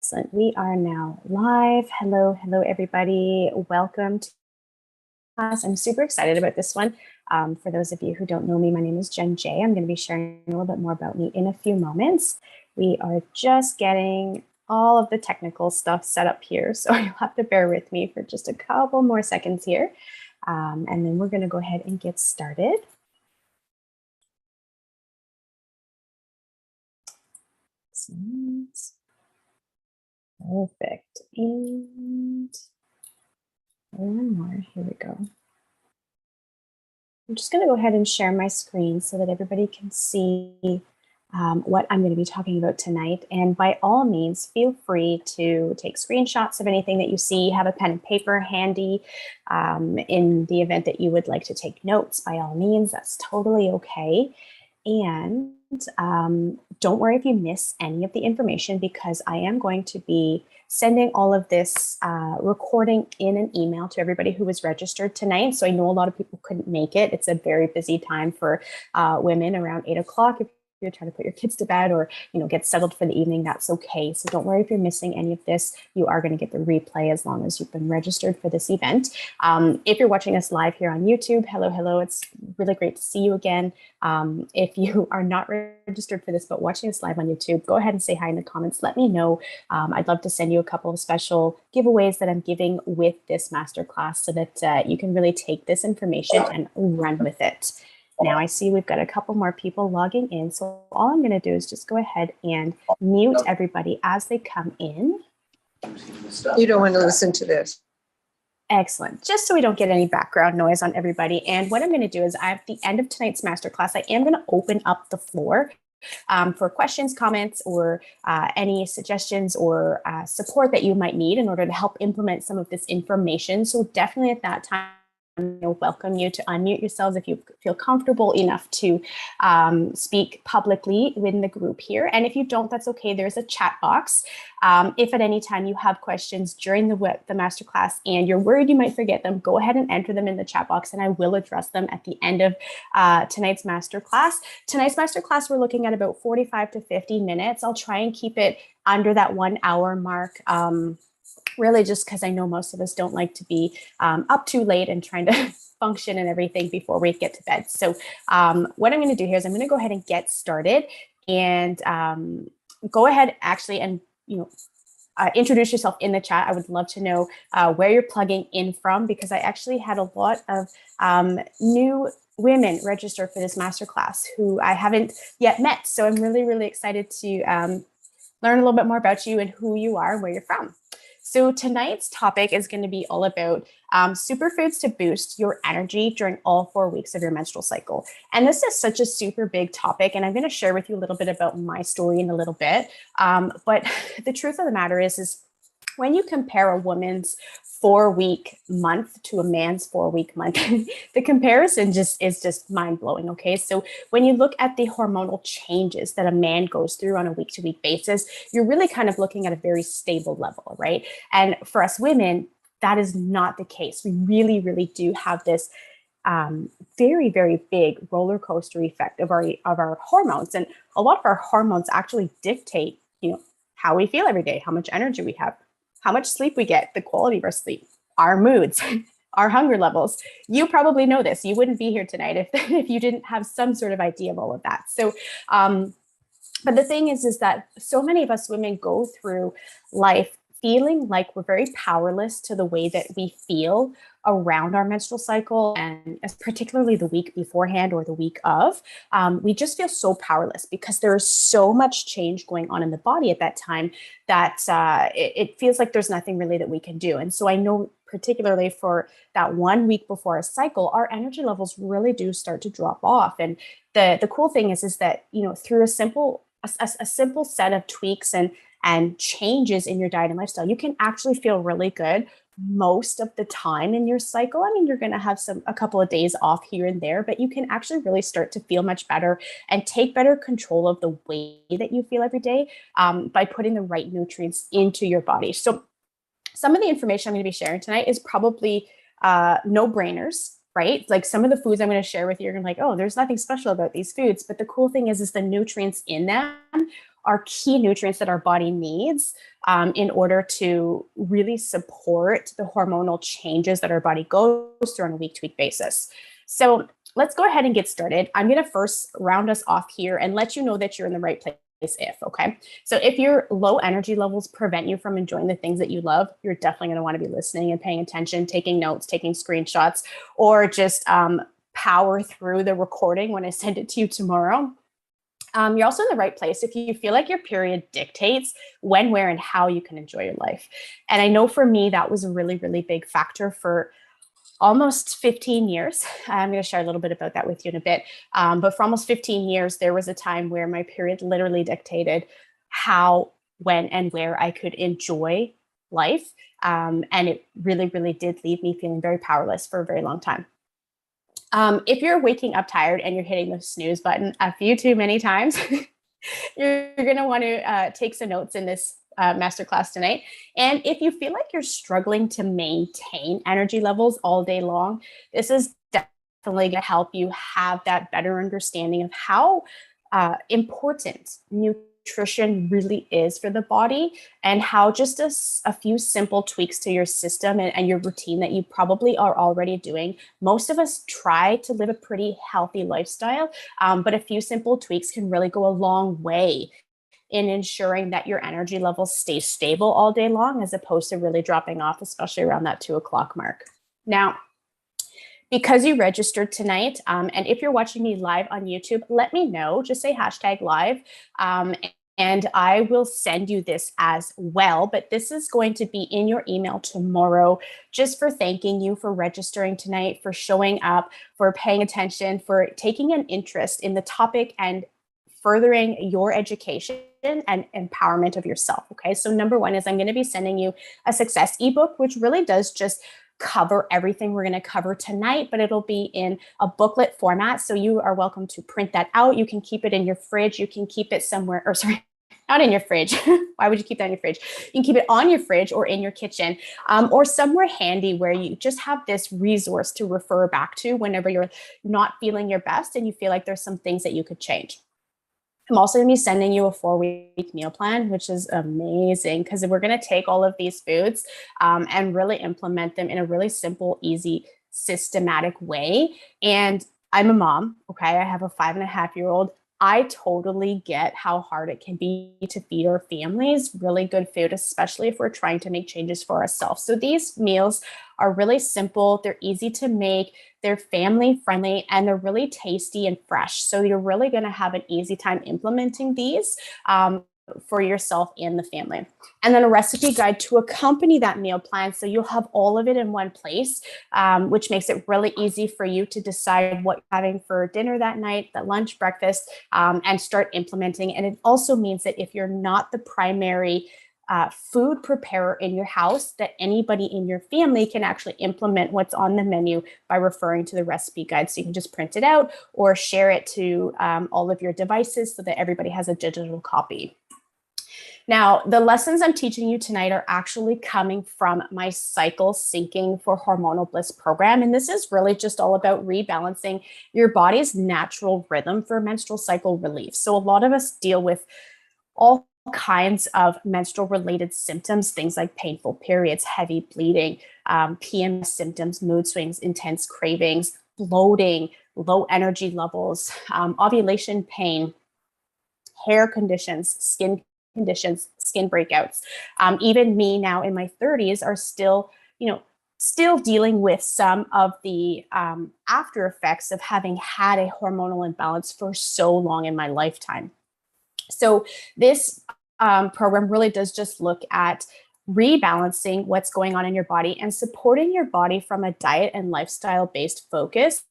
Excellent. We are now live. Hello, everybody. Welcome to class. I'm super excited about this one. For those of you who don't know me, my name is Jen J. I'm going to be sharing a little bit more about me in a few moments. We are just getting all of the technical stuff set up here, so you'll have to bear with me for just a couple more seconds here. And then we're going to go ahead and get started. Excellent. Perfect. And one more. Here we go. I'm just going to go ahead and share my screen so that everybody can see what I'm going to be talking about tonight. And by all means, feel free to take screenshots of anything that you see, have a pen and paper handy. In the event that you would like to take notes, by all means, that's totally okay. And don't worry if you miss any of the information, because I am going to be sending all of this recording in an email to everybody who was registered tonight. So I know a lot of people couldn't make it. It's a very busy time for women around 8 o'clock. If you're trying to put your kids to bed or get settled for the evening, that's okay. So don't worry if you're missing any of this. You are going to get the replay as long as you've been registered for this event. If you're watching us live here on YouTube, hello, it's really great to see you again. If you are not registered for this but watching us live on YouTube, go ahead and say hi in the comments. Let me know. I'd love to send you a couple of special giveaways that I'm giving with this masterclass so that you can really take this information and run with it. Now I see we've got a couple more people logging in. So all I'm going to do is just go ahead and mute everybody as they come in. You don't want to listen to this. Excellent. Just so we don't get any background noise on everybody. And what I'm going to do is at the end of tonight's masterclass, I am going to open up the floor for questions, comments, or any suggestions or support that you might need in order to help implement some of this information. So definitely at that time, welcome you to unmute yourselves if you feel comfortable enough to speak publicly within the group here. And if you don't, that's okay. There's a chat box. If at any time you have questions during the masterclass and you're worried you might forget them, go ahead and enter them in the chat box and I will address them at the end of tonight's masterclass. Tonight's masterclass, we're looking at about 45 to 50 minutes. I'll try and keep it under that 1 hour mark. Really just because I know most of us don't like to be up too late and trying to function and everything before we get to bed. So what I'm going to do here is I'm going to go ahead and get started and go ahead actually and, introduce yourself in the chat. I would love to know where you're plugging in from, because I actually had a lot of new women register for this masterclass who I haven't yet met. So I'm really excited to learn a little bit more about you and who you are and where you're from. So tonight's topic is going to be all about superfoods to boost your energy during all 4 weeks of your menstrual cycle. And this is such a super big topic, and I'm going to share with you a little bit about my story in a little bit. But the truth of the matter is when you compare a woman's 4-week month to a man's 4-week month, the comparison is just mind-blowing, okay? So when you look at the hormonal changes that a man goes through on a week-to-week basis, you're really kind of looking at a very stable level, right? And for us women, that is not the case. We really do have this very big roller coaster effect of our hormones. And a lot of our hormones actually dictate, how we feel every day, how much energy we have, how much sleep we get, the quality of our sleep, our moods, our hunger levels. You probably know this. You wouldn't be here tonight if you didn't have some sort of idea of all of that. So, but the thing is that so many of us women go through life feeling like we're very powerless to the way that we feel around our menstrual cycle, and particularly the week beforehand or the week of. We just feel so powerless because there's so much change going on in the body at that time that it feels like there's nothing really that we can do. And so I know particularly for that 1 week before a cycle, our energy levels really do start to drop off. And the cool thing is that, through a simple set of tweaks and changes in your diet and lifestyle, you can actually feel really good most of the time in your cycle. I mean, you're going to have a couple of days off here and there, but you can actually really start to feel much better and take better control of the way that you feel every day by putting the right nutrients into your body. So some of the information I'm going to be sharing tonight is probably no-brainers, right? Like some of the foods I'm going to share with you, you're going to be like, oh, there's nothing special about these foods. But the cool thing is the nutrients in them are key nutrients that our body needs in order to really support the hormonal changes that our body goes through on a week-to-week basis. So let's go ahead and get started. I'm going to first round us off here and let you know that you're in the right place. Okay. So if your low energy levels prevent you from enjoying the things that you love, you're definitely going to want to be listening and paying attention, taking notes, taking screenshots, or just power through the recording when I send it to you tomorrow. You're also in the right place if you feel like your period dictates when, where, and how you can enjoy your life. And I know for me, that was a really, really big factor for almost 15 years. I'm going to share a little bit about that with you in a bit. But for almost 15 years, there was a time where my period literally dictated how, when, and where I could enjoy life. And it really, really did leave me feeling very powerless for a very long time. If you're waking up tired and you're hitting the snooze button a few too many times, you're going to want to take some notes in this masterclass tonight. And if you feel like you're struggling to maintain energy levels all day long, this is definitely going to help you have that better understanding of how important nutrition really is for the body, and how just a few simple tweaks to your system and your routine that you probably are already doing. Most of us try to live a pretty healthy lifestyle, but a few simple tweaks can really go a long way in ensuring that your energy levels stay stable all day long, as opposed to really dropping off, especially around that 2:00 mark. Now, because you registered tonight, and if you're watching me live on YouTube, let me know, just say #live. And I will send you this as well, but this is going to be in your email tomorrow, just for thanking you for registering tonight, for showing up, for paying attention, for taking an interest in the topic and furthering your education and empowerment of yourself. Okay, so number one is I'm going to be sending you a success ebook, which really does just cover everything we're going to cover tonight, but it'll be in a booklet format. So you are welcome to print that out. You can keep it in your fridge. You can keep it somewhere, or sorry, not in your fridge. Why would you keep that in your fridge? You can keep it on your fridge or in your kitchen, or somewhere handy where you just have this resource to refer back to whenever you're not feeling your best and you feel like there's some things that you could change. I'm also going to be sending you a 4-week meal plan, which is amazing, because we're going to take all of these foods and really implement them in a really simple, easy, systematic way. And I'm a mom, okay? I have a 5.5-year-old. I totally get how hard it can be to feed our families really good food, especially if we're trying to make changes for ourselves. So these meals are really simple. They're easy to make. They're family friendly, and they're really tasty and fresh. So you're really going to have an easy time implementing these for yourself and the family. And then a recipe guide to accompany that meal plan. So you'll have all of it in one place, which makes it really easy for you to decide what you're having for dinner that night, the lunch, breakfast, and start implementing. And it also means that if you're not the primary food preparer in your house, that anybody in your family can actually implement what's on the menu by referring to the recipe guide. So you can just print it out or share it to all of your devices so that everybody has a digital copy. Now, the lessons I'm teaching you tonight are actually coming from my Cycle Syncing for Hormonal Bliss program. And this is really just all about rebalancing your body's natural rhythm for menstrual cycle relief. So a lot of us deal with all kinds of menstrual related symptoms, things like painful periods, heavy bleeding, PMS symptoms, mood swings, intense cravings, bloating, low energy levels, ovulation pain, hair conditions, skin conditions, skin breakouts. Even me now in my 30s are still dealing with some of the after effects of having had a hormonal imbalance for so long in my lifetime. So this program really does just look at rebalancing what's going on in your body and supporting your body from a diet and lifestyle based focus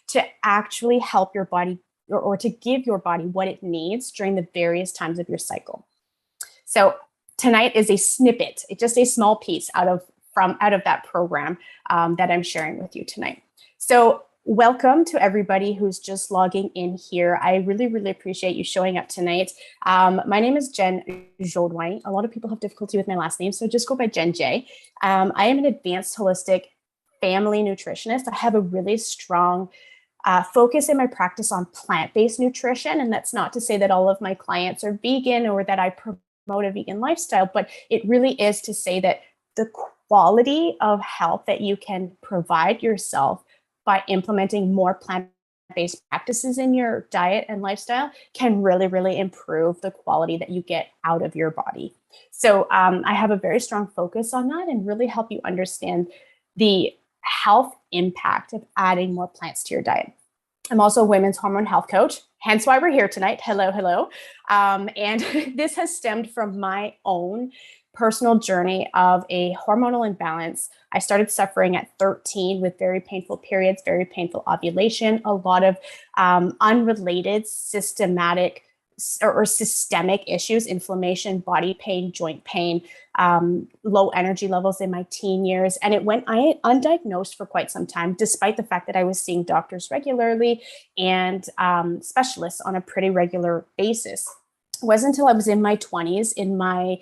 to actually help your body or to give your body what it needs during the various times of your cycle. So tonight is a snippet, just a small piece out of that program that I'm sharing with you tonight. So welcome to everybody who's just logging in here. I really, really appreciate you showing up tonight. My name is Jen Jodwine. A lot of people have difficulty with my last name, so just go by Jen J. I am an advanced holistic family nutritionist. I have a really strong focus in my practice on plant-based nutrition. And that's not to say that all of my clients are vegan or that I promote a vegan lifestyle, but it really is to say that the quality of health that you can provide yourself by implementing more plant-based practices in your diet and lifestyle can really, really improve the quality that you get out of your body. So I have a very strong focus on that and really help you understand the health impact of adding more plants to your diet. I'm also a women's hormone health coach, hence why we're here tonight. Hello, hello. And this has stemmed from my own personal journey of a hormonal imbalance. I started suffering at 13 with very painful periods, very painful ovulation, a lot of unrelated systematic or systemic issues, inflammation, body pain, joint pain, low energy levels in my teen years. And it went undiagnosed for quite some time, despite the fact that I was seeing doctors regularly and specialists on a pretty regular basis. It wasn't until I was in my 20s, in my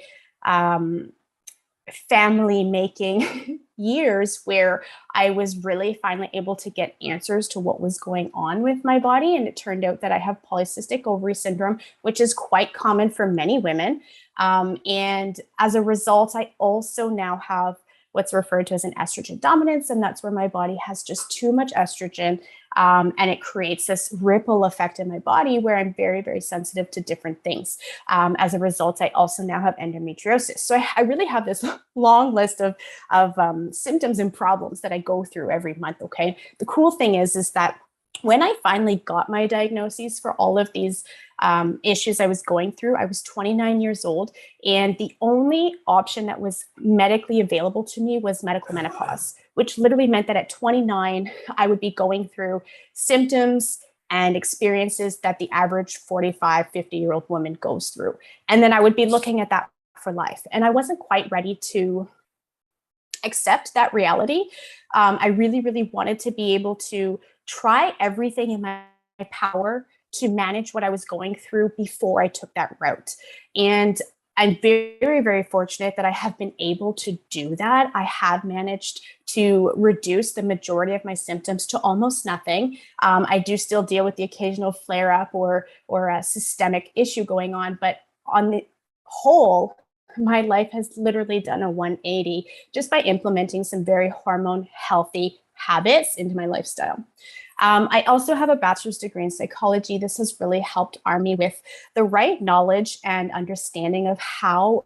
family making years, where I was really finally able to get answers to what was going on with my body. And it turned out that I have polycystic ovary syndrome, which is quite common for many women. And as a result, I also now have what's referred to as an estrogen dominance. And that's where my body has just too much estrogen. And it creates this ripple effect in my body where I'm very, very sensitive to different things. As a result, I also now have endometriosis. So I really have this long list of symptoms and problems that I go through every month. Okay. The cool thing is that when I finally got my diagnoses for all of these issues I was going through, I was 29 years old. And the only option that was medically available to me was medical menopause, which literally meant that at 29, I would be going through symptoms and experiences that the average 45, 50-year-old woman goes through. And then I would be looking at that for life. And I wasn't quite ready to accept that reality. I really, really wanted to be able to try everything in my power to manage what I was going through before I took that route. And I'm very, very fortunate that I have been able to do that. I have managed to reduce the majority of my symptoms to almost nothing. I do still deal with the occasional flare up or a systemic issue going on, but on the whole, my life has literally done a 180 just by implementing some very hormone healthy habits into my lifestyle. I also have a bachelor's degree in psychology. This has really helped arm me with the right knowledge and understanding of how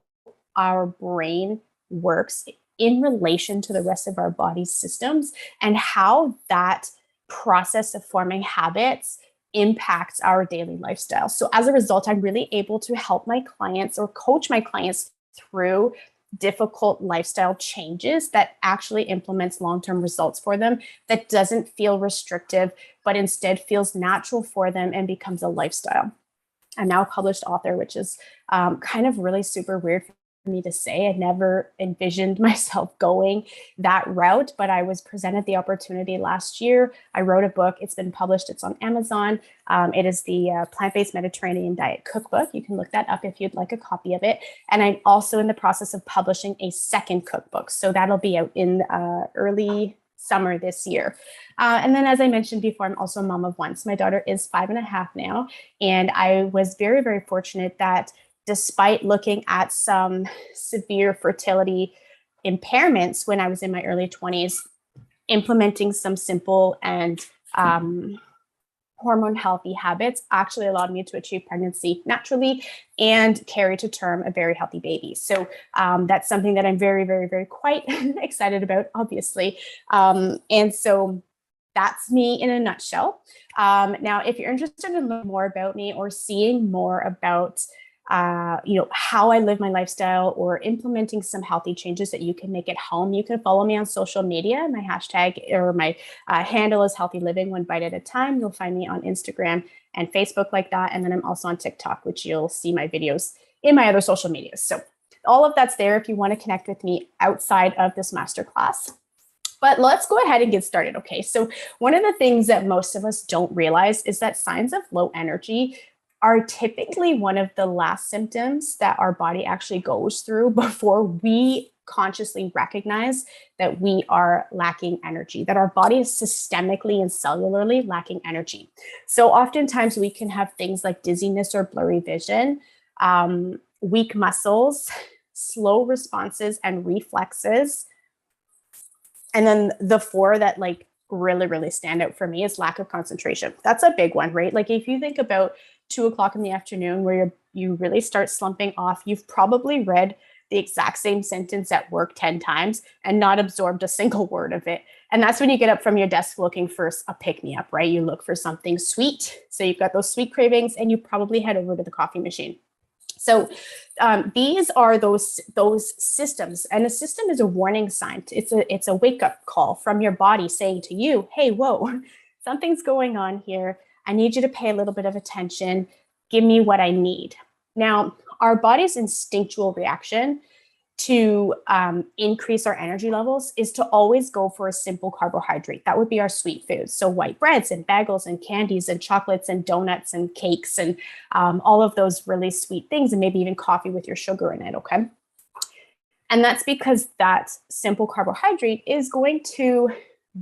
our brain works in relation to the rest of our body's systems and how that process of forming habits impacts our daily lifestyle. So as a result, I'm really able to help my clients or coach my clients through difficult lifestyle changes that actually implements long-term results for them, that doesn't feel restrictive, but instead feels natural for them and becomes a lifestyle. I'm now a published author, which is kind of really super weird for me to say. I never envisioned myself going that route, but I was presented the opportunity last year. I wrote a book. It's been published. It's on Amazon. It is the Plant-Based Mediterranean Diet Cookbook. You can look that up if you'd like a copy of it. And I'm also in the process of publishing a second cookbook. So that'll be out in early summer this year. And then, as I mentioned before, I'm also a mom of one. So my daughter is 5.5 now. And I was very, very fortunate that despite looking at some severe fertility impairments when I was in my early 20s, implementing some simple and hormone healthy habits actually allowed me to achieve pregnancy naturally and carry to term a very healthy baby. So that's something that I'm very, very, very quite excited about, obviously. And so that's me in a nutshell. Now, if you're interested in learning more about me or seeing more about how I live my lifestyle or implementing some healthy changes that you can make at home, you can follow me on social media. My hashtag or my handle is Healthy Living One Bite at a Time. You'll find me on Instagram and Facebook like that. And then I'm also on TikTok, which you'll see my videos in my other social medias. So all of that's there if you want to connect with me outside of this masterclass. But let's go ahead and get started. Okay. So one of the things that most of us don't realize is that signs of low energy are typically one of the last symptoms that our body actually goes through before we consciously recognize that we are lacking energy, that our body is systemically and cellularly lacking energy. So oftentimes we can have things like dizziness or blurry vision, weak muscles, slow responses and reflexes. And then the four that like really, really stand out for me is lack of concentration. That's a big one, right? Like if you think about 2 o'clock in the afternoon where you really start slumping off, you've probably read the exact same sentence at work 10 times and not absorbed a single word of it. And that's when you get up from your desk looking for a pick-me-up, right? You look for something sweet. So you've got those sweet cravings and you probably head over to the coffee machine. So these are those systems, and a system is a warning sign. It's a wake-up call from your body saying to you, hey, whoa, something's going on here. I need you to pay a little bit of attention. Give me what I need. Now, our body's instinctual reaction to increase our energy levels is to always go for a simple carbohydrate. That would be our sweet foods. So white breads and bagels and candies and chocolates and donuts and cakes and all of those really sweet things, and maybe even coffee with your sugar in it, okay? And that's because that simple carbohydrate is going to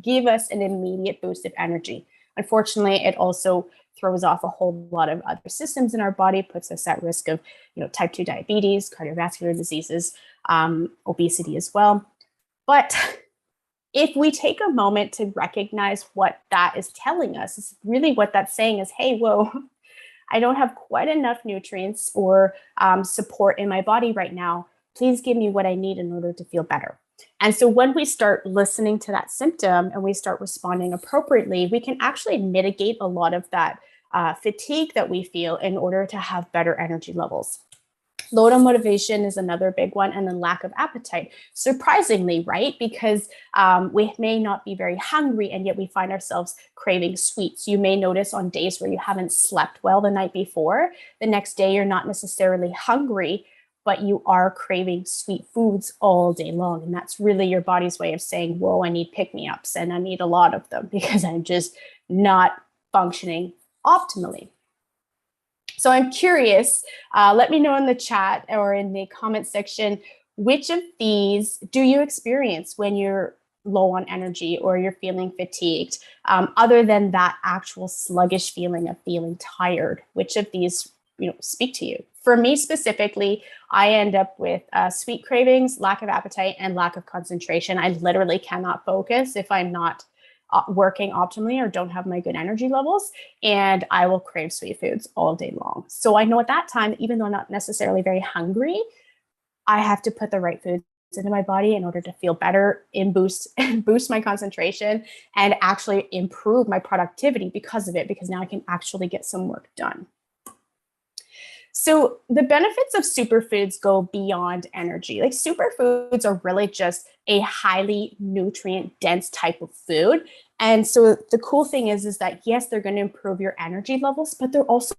give us an immediate boost of energy. Unfortunately, it also throws off a whole lot of other systems in our body, puts us at risk of, type 2 diabetes, cardiovascular diseases, obesity as well. But if we take a moment to recognize what that is telling us, is really what that's saying is, hey, whoa, I don't have quite enough nutrients or support in my body right now. Please give me what I need in order to feel better. And so when we start listening to that symptom and we start responding appropriately, we can actually mitigate a lot of that fatigue that we feel in order to have better energy levels. Low on motivation is another big one, and then lack of appetite. Surprisingly, right? Because we may not be very hungry, and yet we find ourselves craving sweets. You may notice on days where you haven't slept well the night before, the next day you're not necessarily hungry, but you are craving sweet foods all day long. And that's really your body's way of saying, whoa, I need pick-me-ups, and I need a lot of them because I'm just not functioning optimally. So I'm curious, let me know in the chat or in the comment section, which of these do you experience when you're low on energy or you're feeling fatigued, other than that actual sluggish feeling of feeling tired? Which of these speak to you? For me specifically, I end up with sweet cravings, lack of appetite, and lack of concentration. I literally cannot focus if I'm not working optimally or don't have my good energy levels, and I will crave sweet foods all day long. So I know at that time, even though I'm not necessarily very hungry, I have to put the right foods into my body in order to feel better and boost my concentration and actually improve my productivity because of it, because now I can actually get some work done. So the benefits of superfoods go beyond energy. Like superfoods are really just a highly nutrient dense type of food. And so the cool thing is that yes, they're going to improve your energy levels, but they're also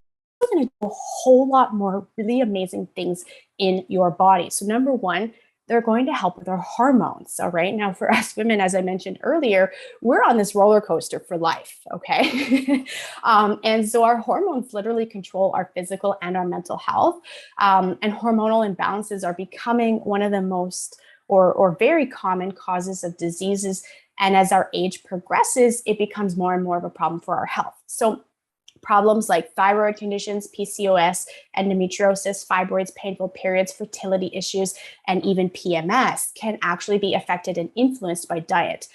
going to do a whole lot more really amazing things in your body. So number one, they're going to help with our hormones. All right. Now, for us women, as I mentioned earlier, we're on this roller coaster for life. Okay. And so our hormones literally control our physical and our mental health. And hormonal imbalances are becoming one of the most or very common causes of diseases. And as our age progresses, it becomes more and more of a problem for our health. So problems like thyroid conditions, PCOS, endometriosis, fibroids, painful periods, fertility issues, and even PMS can actually be affected and influenced by diet,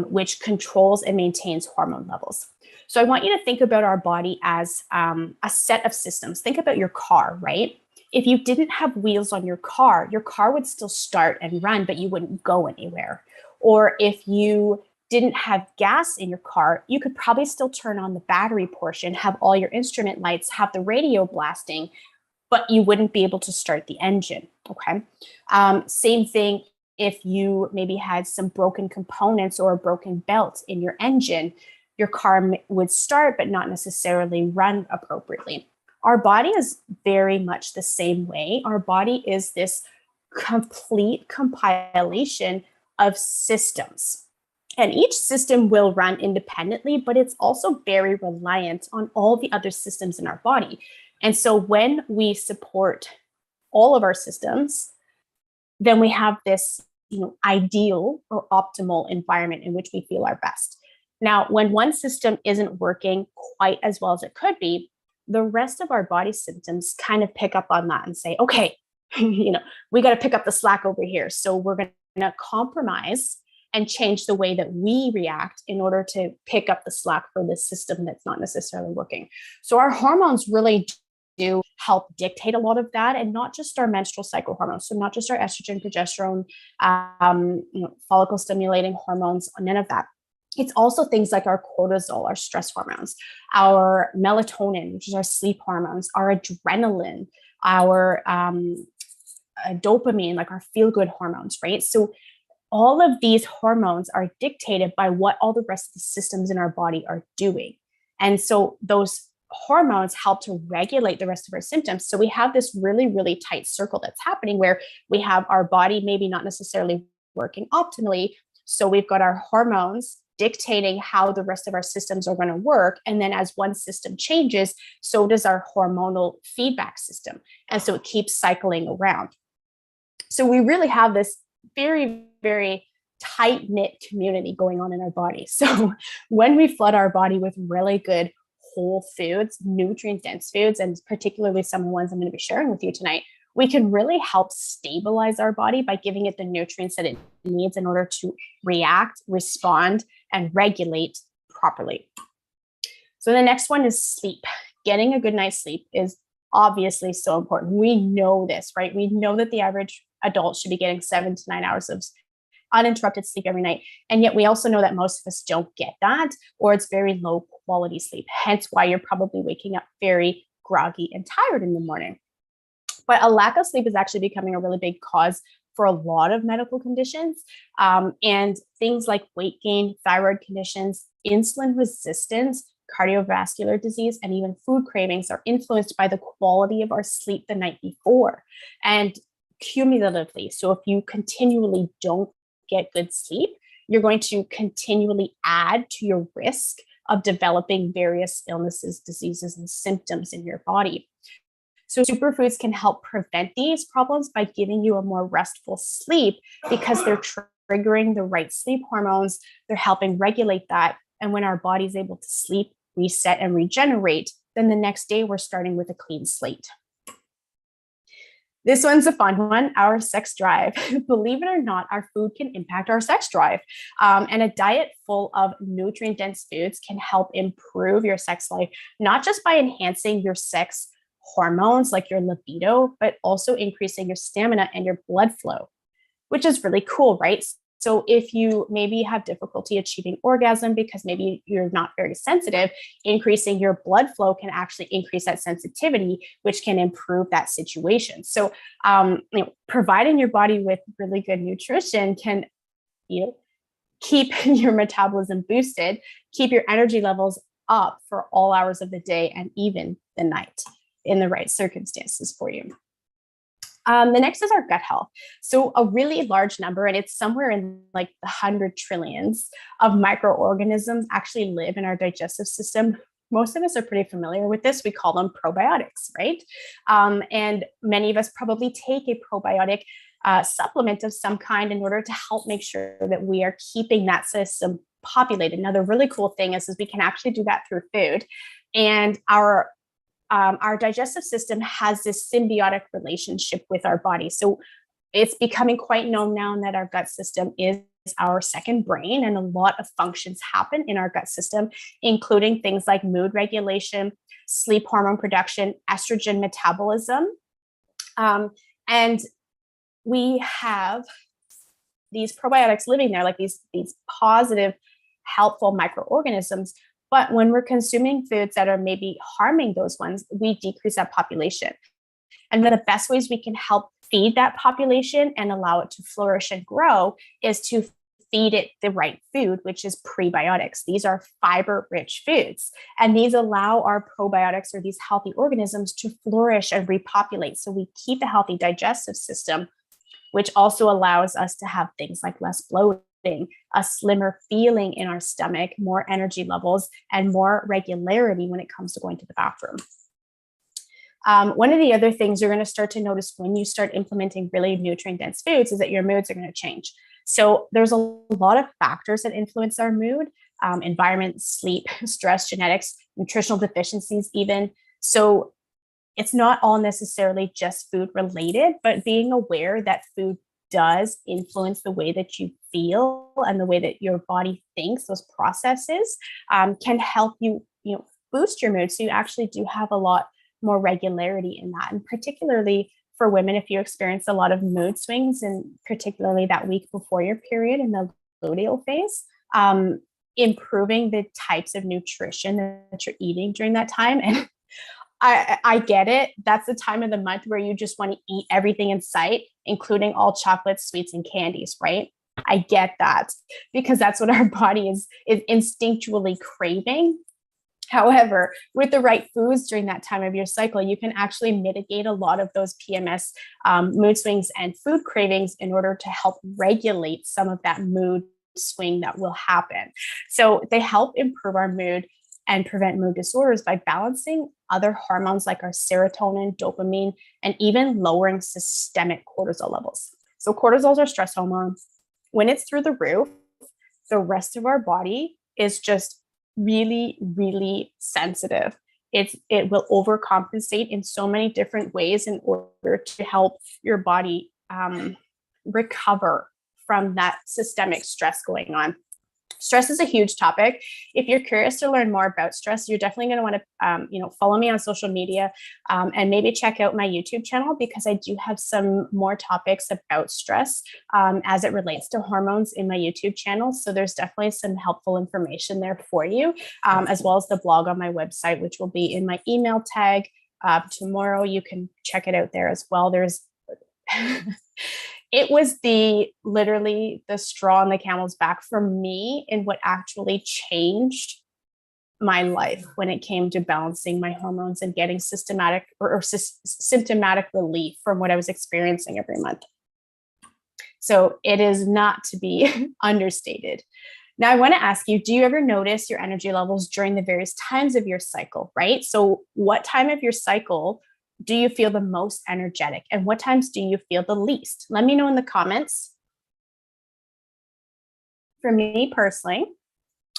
which controls and maintains hormone levels. So I want you to think about our body as a set of systems. Think about your car, right? If you didn't have wheels on your car would still start and run, but you wouldn't go anywhere. Or if you didn't have gas in your car, you could probably still turn on the battery portion, have all your instrument lights, have the radio blasting, but you wouldn't be able to start the engine, okay? Same thing if you maybe had some broken components or a broken belt in your engine, your car would start but not necessarily run appropriately. Our body is very much the same way. Our body is this complete compilation of systems. And each system will run independently, but it's also very reliant on all the other systems in our body. And so when we support all of our systems, then we have this, ideal or optimal environment in which we feel our best. Now, when one system isn't working quite as well as it could be, the rest of our body systems kind of pick up on that and say, okay, we got to pick up the slack over here. So we're going to compromise and change the way that we react in order to pick up the slack for this system that's not necessarily working. So our hormones really do help dictate a lot of that, and not just our menstrual cycle hormones. So not just our estrogen, progesterone, follicle stimulating hormones, none of that. It's also things like our cortisol, our stress hormones, our melatonin, which is our sleep hormones, our adrenaline, our dopamine, like our feel-good hormones, right? So all of these hormones are dictated by what all the rest of the systems in our body are doing. And so those hormones help to regulate the rest of our symptoms. So we have this really, really tight circle that's happening where we have our body maybe not necessarily working optimally. So we've got our hormones dictating how the rest of our systems are going to work. And then as one system changes, so does our hormonal feedback system. And so it keeps cycling around. So we really have this very, very tight-knit community going on in our body. So when we flood our body with really good whole foods, nutrient-dense foods, and particularly some of the ones I'm going to be sharing with you tonight, we can really help stabilize our body by giving it the nutrients that it needs in order to react, respond, and regulate properly. So the next one is sleep. Getting a good night's sleep is obviously so important. We know this, right? We know that the average adult should be getting 7 to 9 hours of uninterrupted sleep every night. And yet we also know that most of us don't get that, or it's very low quality sleep. Hence why you're probably waking up very groggy and tired in the morning. But a lack of sleep is actually becoming a really big cause for a lot of medical conditions, and things like weight gain, thyroid conditions, insulin resistance, cardiovascular disease, and even food cravings are influenced by the quality of our sleep the night before. And cumulatively, so if you continually don't get good sleep, you're going to continually add to your risk of developing various illnesses, diseases, and symptoms in your body. So superfoods can help prevent these problems by giving you a more restful sleep, because they're triggering the right sleep hormones. They're helping regulate that. And when our body's able to sleep, reset, and regenerate, then the next day we're starting with a clean slate. This one's a fun one, our sex drive. Believe it or not, our food can impact our sex drive. And a diet full of nutrient-dense foods can help improve your sex life, not just by enhancing your sex hormones like your libido, but also increasing your stamina and your blood flow, which is really cool, right? So if you maybe have difficulty achieving orgasm because maybe you're not very sensitive, increasing your blood flow can actually increase that sensitivity, which can improve that situation. So providing your body with really good nutrition can keep your metabolism boosted, keep your energy levels up for all hours of the day and even the night in the right circumstances for you. The next is our gut health. So a really large number, and it's somewhere in like the 100 trillions of microorganisms actually live in our digestive system. Most of us are pretty familiar with this. We call them probiotics, right? And many of us probably take a probiotic supplement of some kind in order to help make sure that we are keeping that system populated. Now, the really cool thing is we can actually do that through food. And our digestive system has this symbiotic relationship with our body. So it's becoming quite known now that our gut system is our second brain, and a lot of functions happen in our gut system, including things like mood regulation, sleep hormone production, estrogen metabolism. And we have these probiotics living there, like these positive, helpful microorganisms. But when we're consuming foods that are maybe harming those ones, we decrease that population. And then the best ways we can help feed that population and allow it to flourish and grow is to feed it the right food, which is prebiotics. These are fiber-rich foods, and these allow our probiotics, or these healthy organisms, to flourish and repopulate. So we keep a healthy digestive system, which also allows us to have things like less bloating, a slimmer feeling in our stomach, more energy levels, and more regularity when it comes to going to the bathroom. One of the other things you're going to start to notice when you start implementing really nutrient dense foods is that your moods are going to change. So there's a lot of factors that influence our mood, environment, sleep, stress, genetics, nutritional deficiencies, even. So it's not all necessarily just food related, but being aware that food does influence the way that you feel and the way that your body thinks, those processes can help you, boost your mood. So you actually do have a lot more regularity in that. And particularly for women, if you experience a lot of mood swings, and particularly that week before your period in the luteal phase, improving the types of nutrition that you're eating during that time. And I get it. That's the time of the month where you just want to eat everything in sight, including all chocolates, sweets, and candies, right? I get that because that's what our body is instinctually craving. However, with the right foods during that time of your cycle, you can actually mitigate a lot of those PMS mood swings and food cravings in order to help regulate some of that mood swing that will happen. So they help improve our mood and prevent mood disorders by balancing other hormones like our serotonin, dopamine, and even lowering systemic cortisol levels. So cortisol is our stress hormone. When it's through the roof, the rest of our body is just really, really sensitive. It will overcompensate in so many different ways in order to help your body recover from that systemic stress going on. Stress is a huge topic. If you're curious to learn more about stress, you're definitely going to want to, follow me on social media and maybe check out my YouTube channel, because I do have some more topics about stress as it relates to hormones in my YouTube channel. So there's definitely some helpful information there for you, as well as the blog on my website, which will be in my email tag tomorrow. You can check it out there as well. There's it was literally the straw on the camel's back for me in what actually changed my life when it came to balancing my hormones and getting systematic or symptomatic relief from what I was experiencing every month. So it is not to be understated. Now, I want to ask you, do you ever notice your energy levels during the various times of your cycle, right? So what time of your cycle do you feel the most energetic, and what times do you feel the least? Let me know in the comments. For me personally,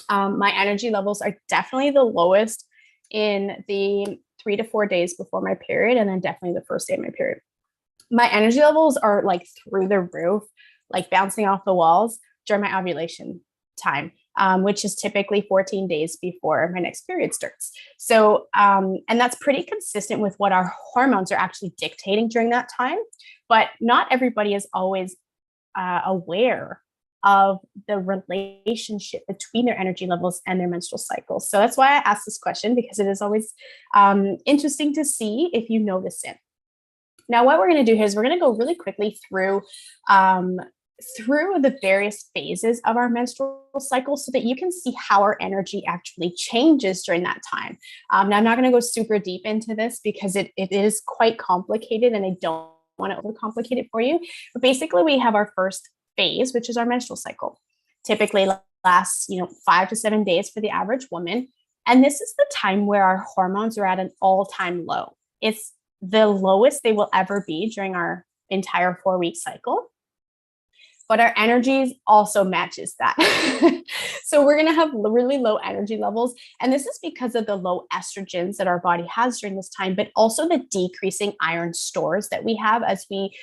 my energy levels are definitely the lowest in the 3 to 4 days before my period, and then definitely the first day of my period. My energy levels are like through the roof, like bouncing off the walls during my ovulation time, which is typically 14 days before my next period starts. So, and that's pretty consistent with what our hormones are actually dictating during that time. But not everybody is always aware of the relationship between their energy levels and their menstrual cycles. So that's why I asked this question, because it is always interesting to see if you notice it. Now, what we're going to do here is we're going to go really quickly through the various phases of our menstrual cycle so that you can see how our energy actually changes during that time. Now, I'm not going to go super deep into this because it is quite complicated and I don't want to overcomplicate it for you. But basically, we have our first phase, which is our menstrual cycle. Typically lasts, 5 to 7 days for the average woman. And this is the time where our hormones are at an all-time low. It's the lowest they will ever be during our entire 4-week cycle. But our energy also matches that. So we're going to have really low energy levels. And this is because of the low estrogens that our body has during this time, but also the decreasing iron stores that we have as we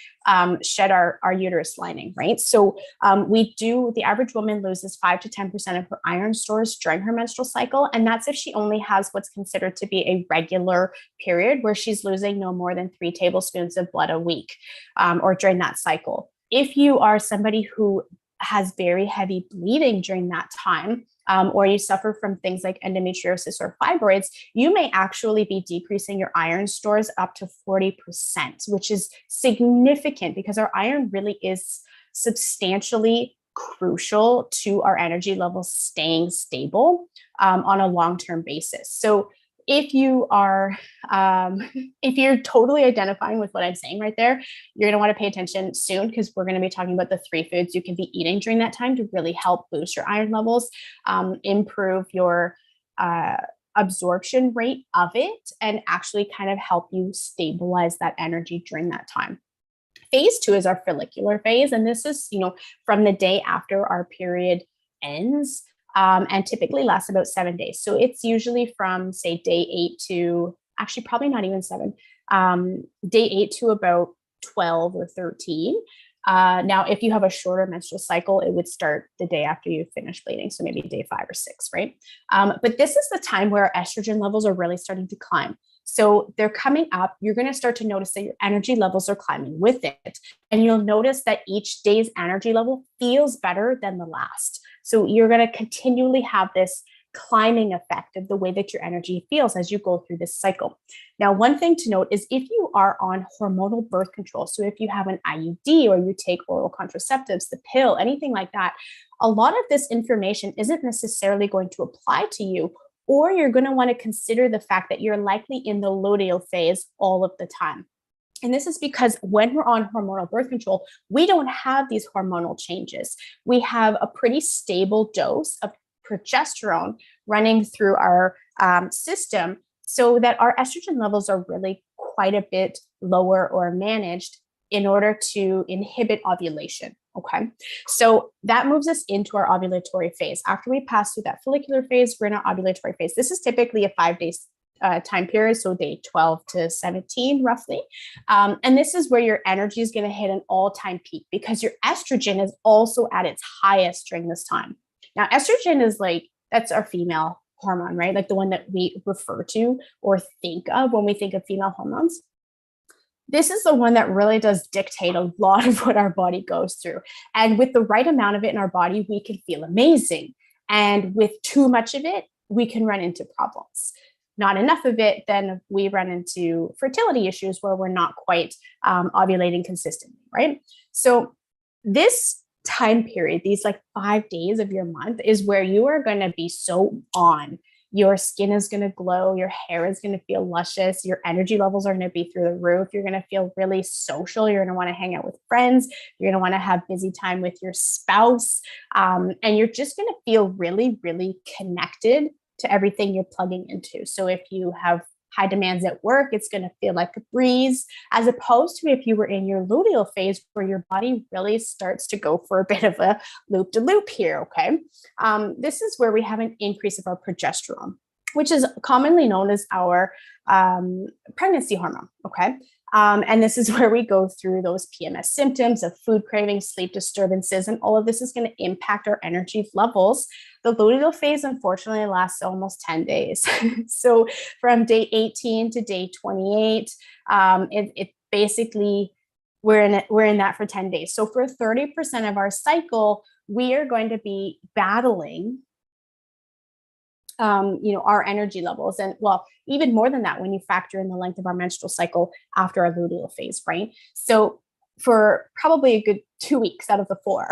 shed our uterus lining, right? So the average woman loses 5 to 10% of her iron stores during her menstrual cycle. And that's if she only has what's considered to be a regular period, where she's losing no more than 3 tablespoons of blood a week or during that cycle. If you are somebody who has very heavy bleeding during that time, or you suffer from things like endometriosis or fibroids, you may actually be decreasing your iron stores up to 40%, which is significant because our iron really is substantially crucial to our energy levels staying stable on a long-term basis. So if you are, if you're totally identifying with what I'm saying right there, you're going to want to pay attention soon, because we're going to be talking about the 3 foods you can be eating during that time to really help boost your iron levels, improve your absorption rate of it and actually kind of help you stabilize that energy during that time. Phase 2 is our follicular phase. And this is, from the day after our period ends, and typically lasts about 7 days. So it's usually from, say, day 8 to actually probably not even 7, day 8 to about 12 or 13. Now, if you have a shorter menstrual cycle, it would start the day after you finish bleeding. So maybe day 5 or 6, right? But this is the time where estrogen levels are really starting to climb. So they're coming up. You're going to start to notice that your energy levels are climbing with it. And you'll notice that each day's energy level feels better than the last. So you're going to continually have this climbing effect of the way that your energy feels as you go through this cycle. Now, one thing to note is if you are on hormonal birth control, so if you have an IUD or you take oral contraceptives, the pill, anything like that, a lot of this information isn't necessarily going to apply to you, or you're going to want to consider the fact that you're likely in the luteal phase all of the time. And this is because when we're on hormonal birth control, we don't have these hormonal changes. We have a pretty stable dose of progesterone running through our system, so that our estrogen levels are really quite a bit lower or managed in order to inhibit ovulation. Okay, so that moves us into our ovulatory phase. After we pass through that follicular phase, we're in our ovulatory phase. This is typically a 5 day time period, so day 12 to 17 roughly. And this is where your energy is going to hit an all-time peak because your estrogen is also at its highest during this time. Now, estrogen is that's our female hormone, right? Like the one that we refer to or think of when we think of female hormones. This is the one that really does dictate a lot of what our body goes through. And with the right amount of it in our body, we can feel amazing. And with too much of it, we can run into problems. Not enough of it, then we run into fertility issues where we're not quite ovulating consistently, right? So this time period, these 5 days of your month, is where you are going to be so on. Your skin is going to glow, your hair is going to feel luscious, your energy levels are going to be through the roof, you're going to feel really social, you're going to want to hang out with friends, you're going to want to have busy time with your spouse, and you're just going to feel really, really connected to everything you're plugging into. So if you have high demands at work, it's going to feel like a breeze, as opposed to if you were in your luteal phase where your body really starts to go for a bit of a loop-de-loop here, okay? This is where we have an increase of our progesterone, which is commonly known as our pregnancy hormone, okay? And this is where we go through those PMS symptoms of food cravings, sleep disturbances, and all of this is going to impact our energy levels. The luteal phase, unfortunately, lasts almost 10 days. So from day 18 to day 28, it basically, we're in that for 10 days. So for 30% of our cycle, we are going to be battling our energy levels. And well, even more than that, when you factor in the length of our menstrual cycle after our luteal phase, right? So for probably a good 2 weeks out of the 4,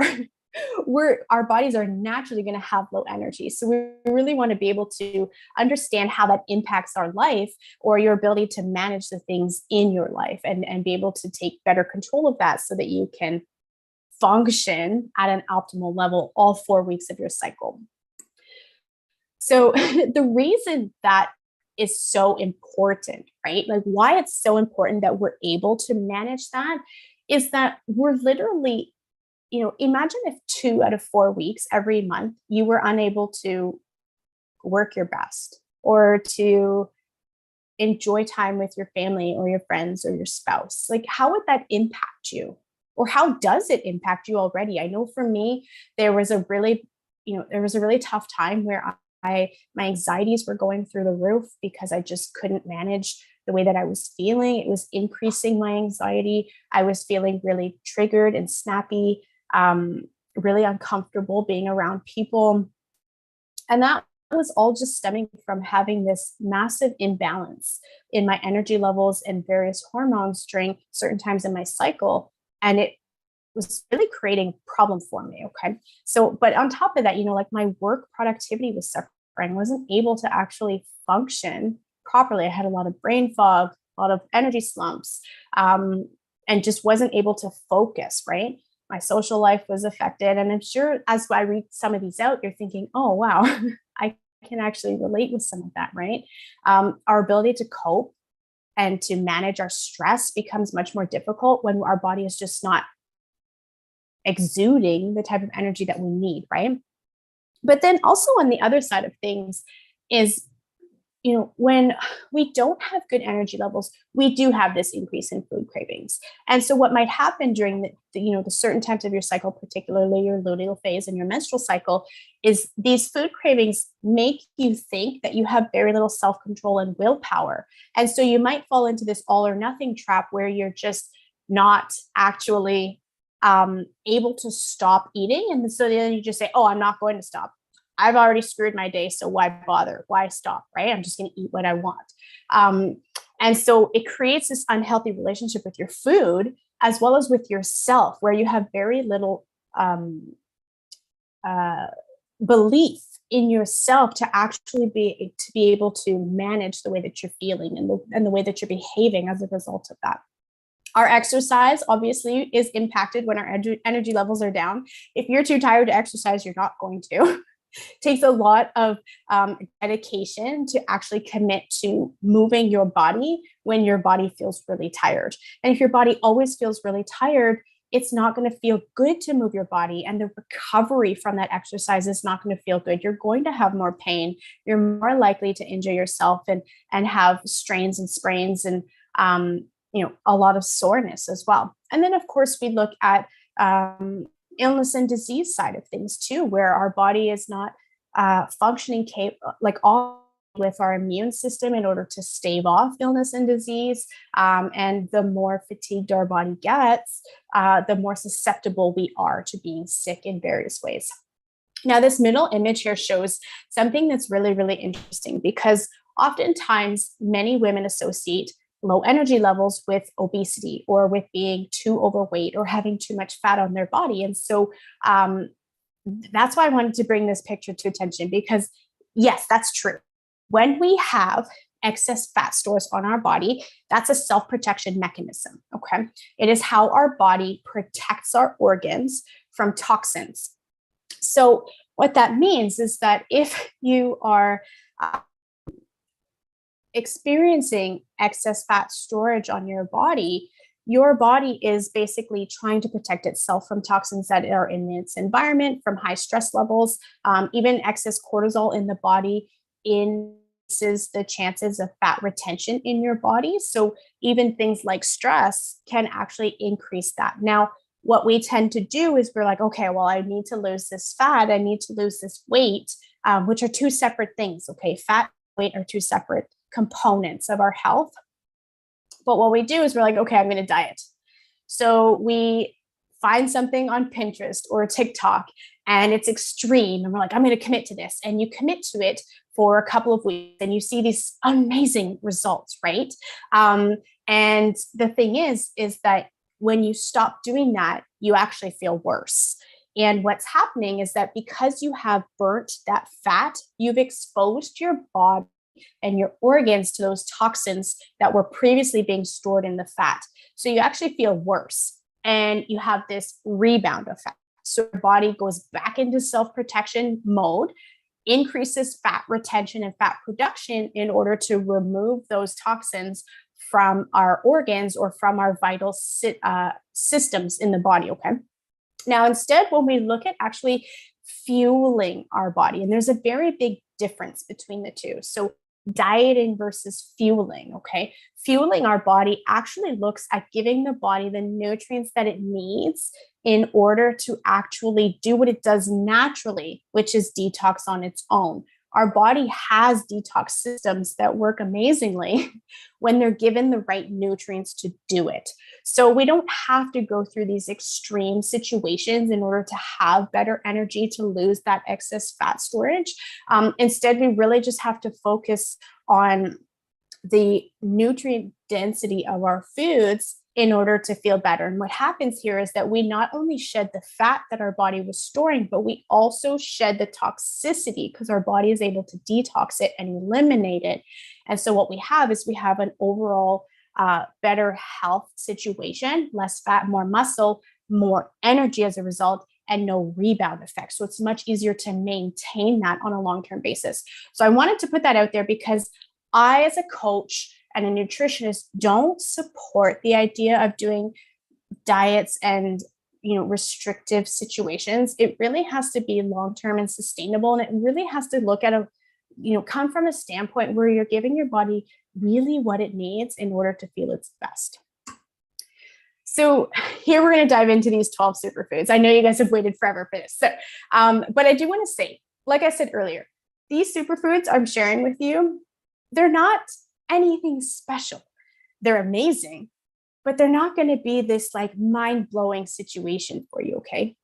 our bodies are naturally going to have low energy. So we really want to be able to understand how that impacts our life or your ability to manage the things in your life and be able to take better control of that so that you can function at an optimal level all 4 weeks of your cycle. So the reason that is so important, right? Like why it's so important that we're able to manage that is that we're literally, imagine if 2 out of 4 weeks every month, you were unable to work your best or to enjoy time with your family or your friends or your spouse. Like how would that impact you? Or how does it impact you already? I know for me, there was a really tough time where my anxieties were going through the roof because I just couldn't manage the way that I was feeling. It was increasing my anxiety. I was feeling really triggered and snappy, really uncomfortable being around people. And that was all just stemming from having this massive imbalance in my energy levels and various hormones during certain times in my cycle. And it was really creating a problem for me. Okay. So, but on top of that, my work productivity was suffering. I wasn't able to actually function properly. I had a lot of brain fog, a lot of energy slumps, and just wasn't able to focus, right? My social life was affected. And I'm sure as I read some of these out, you're thinking, oh, wow, I can actually relate with some of that, right? Our ability to cope and to manage our stress becomes much more difficult when our body is just not exuding the type of energy that we need, right? But then also on the other side of things is, when we don't have good energy levels, we do have this increase in food cravings. And so what might happen during the certain times of your cycle, particularly your luteal phase and your menstrual cycle, is these food cravings make you think that you have very little self-control and willpower. And so you might fall into this all or nothing trap where you're just not actually able to stop eating. And so then you just say, oh, I'm not going to stop. I've already screwed my day, so why bother? Why stop, right? I'm just going to eat what I want. And so it creates this unhealthy relationship with your food as well as with yourself, where you have very little belief in yourself to actually be able to manage the way that you're feeling and the way that you're behaving as a result of that. Our exercise obviously is impacted when our energy levels are down. If you're too tired to exercise, you're not going to. Takes a lot of dedication to actually commit to moving your body when your body feels really tired. And if your body always feels really tired, it's not going to feel good to move your body. And the recovery from that exercise is not going to feel good. You're going to have more pain. You're more likely to injure yourself and have strains and sprains and a lot of soreness as well. And then, of course, we look at illness and disease side of things too, where our body is not functioning all with our immune system in order to stave off illness and disease. And the more fatigued our body gets, the more susceptible we are to being sick in various ways. Now, this middle image here shows something that's really, really interesting, because oftentimes many women associate low energy levels with obesity or with being too overweight or having too much fat on their body. And so that's why I wanted to bring this picture to attention, because yes, that's true. When we have excess fat stores on our body, that's a self-protection mechanism, okay? It is how our body protects our organs from toxins. So what that means is that if you are experiencing excess fat storage on your body is basically trying to protect itself from toxins that are in its environment, from high stress levels. Even excess cortisol in the body increases the chances of fat retention in your body. So even things like stress can actually increase that. Now, what we tend to do is we're like, okay, well, I need to lose this fat. I need to lose this weight, which are two separate things. Okay, fat and weight are two separate components of our health. But what we do is we're like, okay, I'm going to diet. So we find something on Pinterest or TikTok and it's extreme. And we're like, I'm going to commit to this. And you commit to it for a couple of weeks and you see these amazing results, right? And the thing is that when you stop doing that, you actually feel worse. And what's happening is that because you have burnt that fat, you've exposed your body and your organs to those toxins that were previously being stored in the fat. So you actually feel worse and you have this rebound effect. So your body goes back into self-protection mode, increases fat retention and fat production in order to remove those toxins from our organs or from our vital systems in the body, okay? Now, instead, when we look at actually fueling our body, and there's a very big difference between the two. So dieting versus fueling, okay? Fueling our body actually looks at giving the body the nutrients that it needs in order to actually do what it does naturally, which is detox on its own. Our body has detox systems that work amazingly when they're given the right nutrients to do it. So we don't have to go through these extreme situations in order to have better energy to lose that excess fat storage. Instead, we really just have to focus on the nutrient density of our foods in order to feel better. And what happens here is that we not only shed the fat that our body was storing, but we also shed the toxicity because our body is able to detox it and eliminate it. And so what we have is we have an overall better health situation, less fat, more muscle, more energy as a result, and no rebound effect. So it's much easier to maintain that on a long-term basis. So I wanted to put that out there because I, as a coach and a nutritionist, don't support the idea of doing diets and restrictive situations. It really has to be long-term and sustainable, and it really has to look at come from a standpoint where you're giving your body really what it needs in order to feel its best. So here we're going to dive into these 12 superfoods. I know you guys have waited forever for this. So, but I do want to say, like I said earlier, these superfoods I'm sharing with you, they're not anything special. They're amazing, but they're not going to be this like mind-blowing situation for you, okay?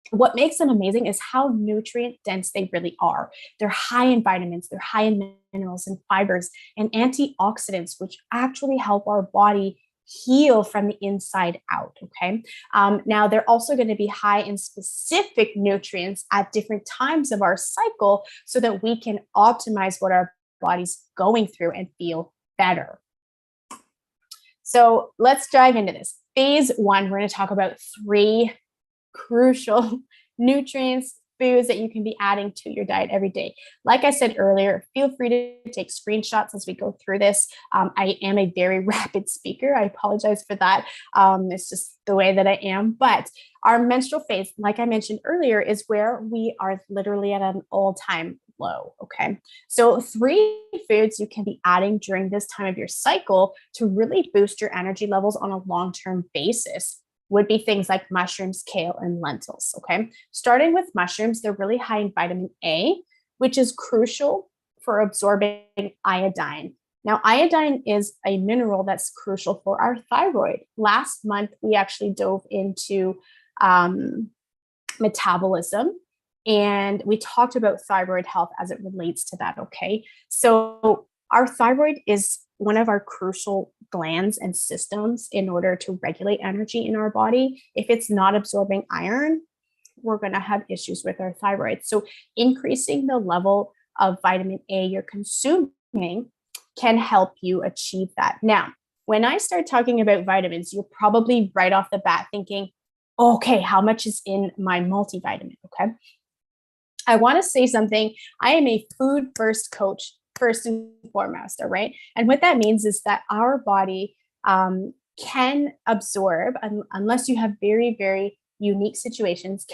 What makes them amazing is how nutrient dense they really are. They're high in vitamins, they're high in minerals and fibers and antioxidants, which actually help our body heal from the inside out, okay? Now, they're also going to be high in specific nutrients at different times of our cycle so that we can optimize what our body's going through and feel better. So let's dive into this. Phase 1, we're going to talk about 3 crucial nutrients, foods that you can be adding to your diet every day. Like I said earlier, feel free to take screenshots as we go through this. I am a very rapid speaker. I apologize for that. It's just the way that I am. But our menstrual phase, like I mentioned earlier, is where we are literally at an all-time low, okay? So 3 foods you can be adding during this time of your cycle to really boost your energy levels on a long-term basis would be things like mushrooms, kale, and lentils, okay? Starting with mushrooms, they're really high in vitamin A, which is crucial for absorbing iodine. Now, iodine is a mineral that's crucial for our thyroid. Last month, we actually dove into metabolism, and we talked about thyroid health as it relates to that, okay? So our thyroid is one of our crucial glands and systems in order to regulate energy in our body. If it's not absorbing iron, we're going to have issues with our thyroid. So increasing the level of vitamin A you're consuming can help you achieve that. Now, when I start talking about vitamins, you're probably right off the bat thinking, okay, how much is in my multivitamin? Okay. I want to say something. I am a food first coach, first and foremost, all right? And what that means is that our body can absorb, unless you have very, very unique situations,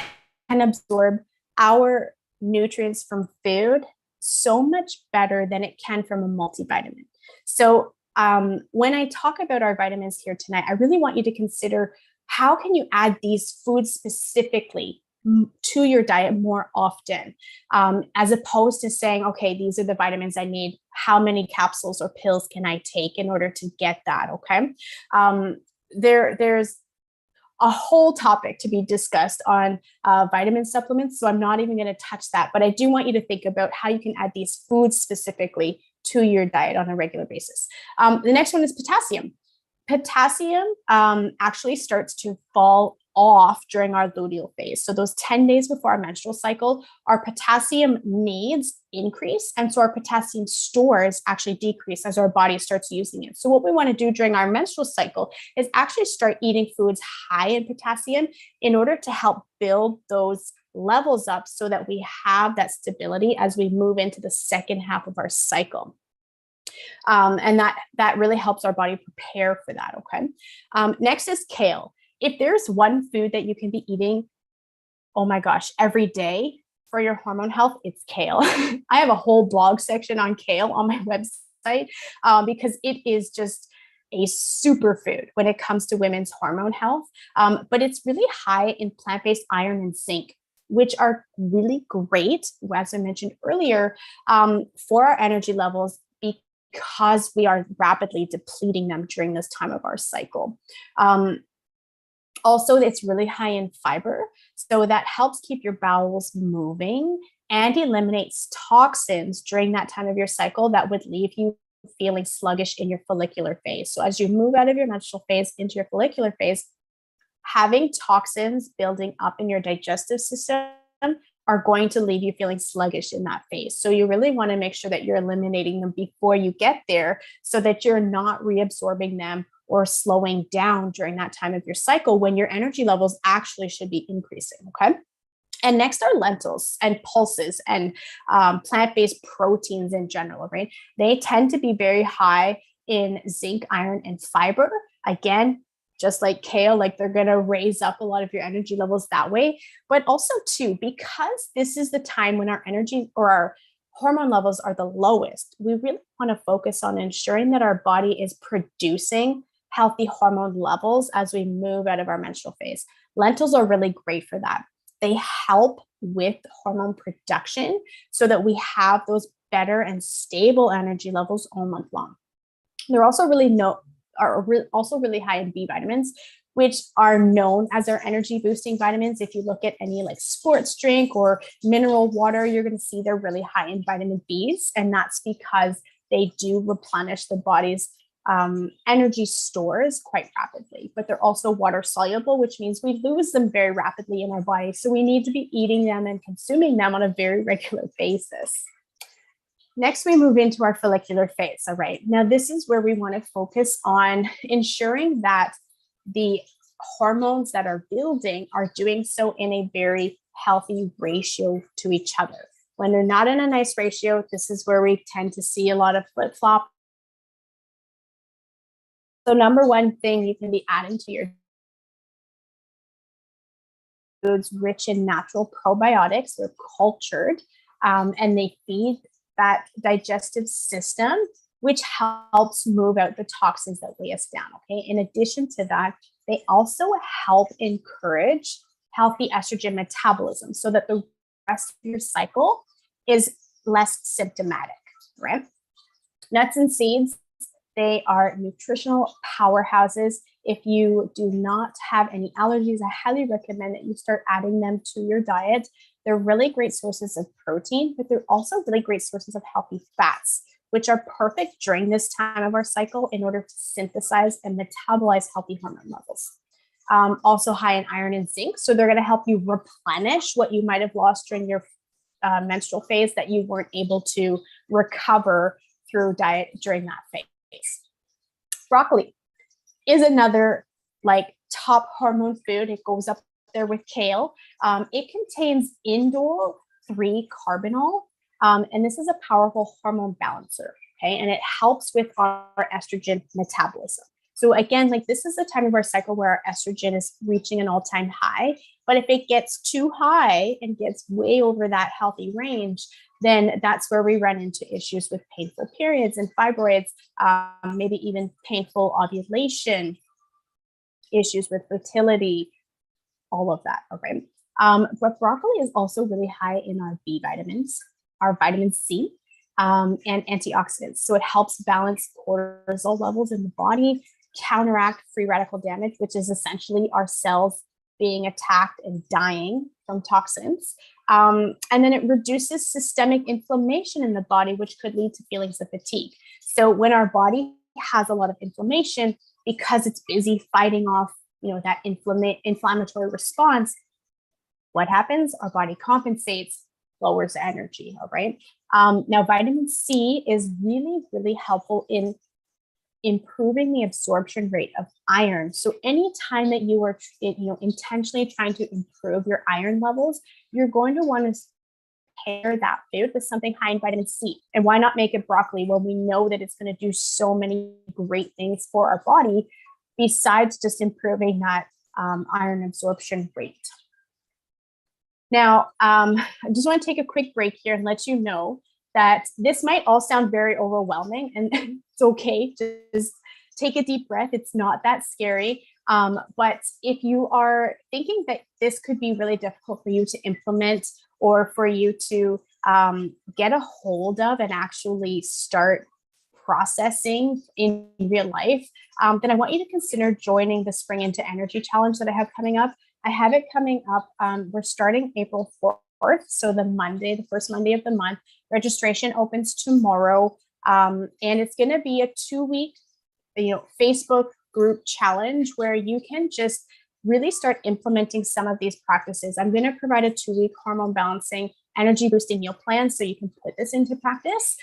can absorb our nutrients from food so much better than it can from a multivitamin. So when I talk about our vitamins here tonight, I really want you to consider how can you add these foods specifically to your diet more often, as opposed to saying, okay, these are the vitamins I need. How many capsules or pills can I take in order to get that? Okay. There's a whole topic to be discussed on vitamin supplements. So I'm not even going to touch that, but I do want you to think about how you can add these foods specifically to your diet on a regular basis. The next one is potassium. Potassium actually starts to fall off during our luteal phase. So those 10 days before our menstrual cycle, our potassium needs increase. And so our potassium stores actually decrease as our body starts using it. So what we want to do during our menstrual cycle is actually start eating foods high in potassium in order to help build those levels up so that we have that stability as we move into the second half of our cycle. And that really helps our body prepare for that, okay? Next is kale. If there's one food that you can be eating, oh my gosh, every day for your hormone health, it's kale. I have a whole blog section on kale on my website because it is just a superfood when it comes to women's hormone health. But it's really high in plant-based iron and zinc, which are really great, as I mentioned earlier, for our energy levels because we are rapidly depleting them during this time of our cycle. Also, it's really high in fiber, so that helps keep your bowels moving and eliminates toxins during that time of your cycle that would leave you feeling sluggish in your follicular phase. So as you move out of your menstrual phase into your follicular phase, having toxins building up in your digestive system are going to leave you feeling sluggish in that phase. So you really want to make sure that you're eliminating them before you get there so that you're not reabsorbing them or slowing down during that time of your cycle when your energy levels actually should be increasing, okay? And next are lentils and pulses and plant-based proteins in general, right? They tend to be very high in zinc, iron, and fiber. Again, just like kale, like they're going to raise up a lot of your energy levels that way. But also too, because this is the time when our energy or our hormone levels are the lowest, we really want to focus on ensuring that our body is producing healthy hormone levels as we move out of our menstrual phase. Lentils are really great for that. They help with hormone production so that we have those better and stable energy levels all month long. They're also also really high in B vitamins, which are known as our energy boosting vitamins. If you look at any like sports drink or mineral water, you're going to see they're really high in vitamin Bs, and that's because they do replenish the body's energy stores quite rapidly, but they're also water soluble, which means we lose them very rapidly in our body. So we need to be eating them and consuming them on a very regular basis. Next, we move into our follicular phase. All right, now this is where we want to focus on ensuring that the hormones that are building are doing so in a very healthy ratio to each other. When they're not in a nice ratio, this is where we tend to see a lot of flip-flop. So number one thing you can be adding to your foods rich in natural probiotics. They're cultured and they feed that digestive system, which helps move out the toxins that weigh us down. Okay. In addition to that, they also help encourage healthy estrogen metabolism so that the rest of your cycle is less symptomatic, right? Nuts and seeds, they are nutritional powerhouses. If you do not have any allergies, I highly recommend that you start adding them to your diet. They're really great sources of protein, but they're also really great sources of healthy fats, which are perfect during this time of our cycle in order to synthesize and metabolize healthy hormone levels. Also high in iron and zinc, so they're going to help you replenish what you might have lost during your menstrual phase that you weren't able to recover through diet during that phase. Broccoli is another like top hormone food. It goes up there with kale. It contains indole 3-carbinol, and this is a powerful hormone balancer. Okay, and it helps with our estrogen metabolism. So again, like this is the time of our cycle where our estrogen is reaching an all-time high. But if it gets too high and gets way over that healthy range, then that's where we run into issues with painful periods and fibroids, maybe even painful ovulation, issues with fertility, all of that, okay? But broccoli is also really high in our B vitamins, our vitamin C, and antioxidants. So it helps balance cortisol levels in the body, counteract free radical damage, which is essentially our cells being attacked and dying from toxins. And then it reduces systemic inflammation in the body, which could lead to feelings of fatigue. So when our body has a lot of inflammation, because it's busy fighting off, that inflammatory response, what happens? Our body compensates, lowers energy, all right? Now, vitamin C is really, really helpful in improving the absorption rate of iron. So anytime that you are intentionally trying to improve your iron levels, you're going to want to pair that food with something high in vitamin C. And why not make it broccoli when we know that it's going to do so many great things for our body besides just improving that iron absorption rate. Now, I just want to take a quick break here and let you know that this might all sound very overwhelming, and it's okay. Just take a deep breath. It's not that scary. But if you are thinking that this could be really difficult for you to implement or for you to get a hold of and actually start processing in real life, then I want you to consider joining the Spring into Energy Challenge that I have coming up. I have it coming up. We're starting April 4th, so the first Monday of the month. Registration opens tomorrow, and it's going to be a 2-week, Facebook group challenge where you can just really start implementing some of these practices. I'm going to provide a 2-week hormone balancing, energy boosting meal plan so you can put this into practice.